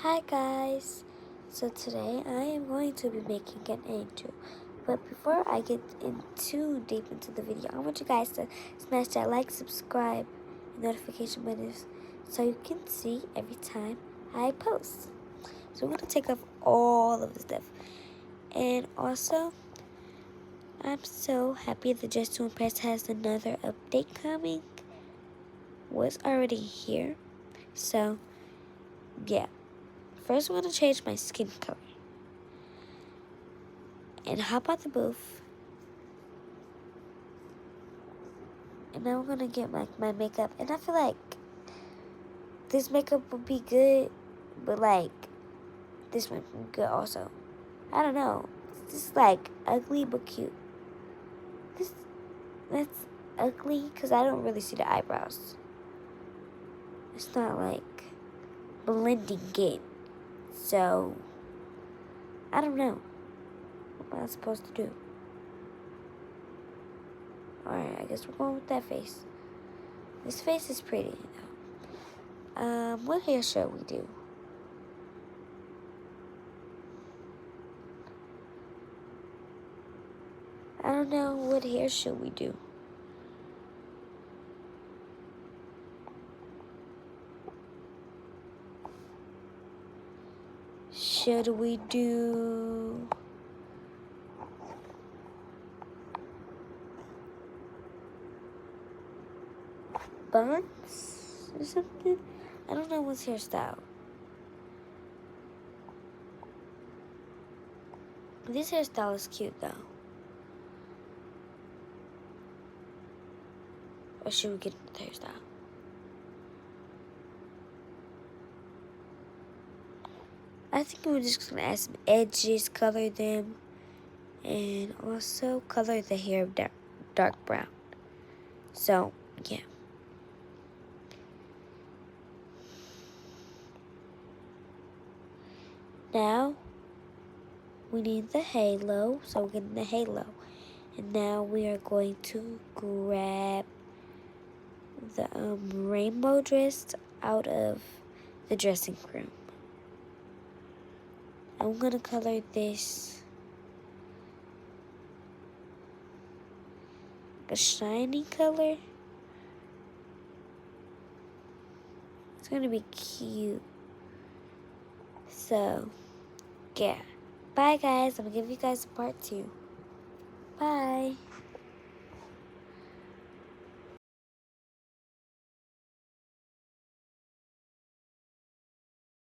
Hi guys! So today I am going to be making an angel. But before I get too deep into the video, I want you guys to smash that like, subscribe, and notification buttons so you can see every time I post. So we're going to take off all of the stuff. And also, I'm so happy that Just to Impress has another update coming. Was already here. So, yeah. First, I'm going to change my skin color. And hop out the booth. And now I'm going to get my makeup. And I feel like this makeup would be good. But like, this one would be good also. I don't know. This is like ugly but cute. That's ugly because I don't really see the eyebrows. It's not like blending in. So, I don't know. What am I supposed to do? Alright, I guess we're going with that face. This face is pretty, though. What hair should we do? I don't know. What hair should we do? Should we do buns or something? I don't know what's hairstyle. This hairstyle is cute though. Or should we get the hairstyle? I think we're just gonna add some edges, color them, and also color the hair dark brown. So, yeah. Now, we need the halo, so we're getting the halo. And now we are going to grab the rainbow dress out of the dressing room. I'm going to color this a shiny color. It's going to be cute. So, yeah. Bye, guys. I'm going to give you guys a part 2. Bye.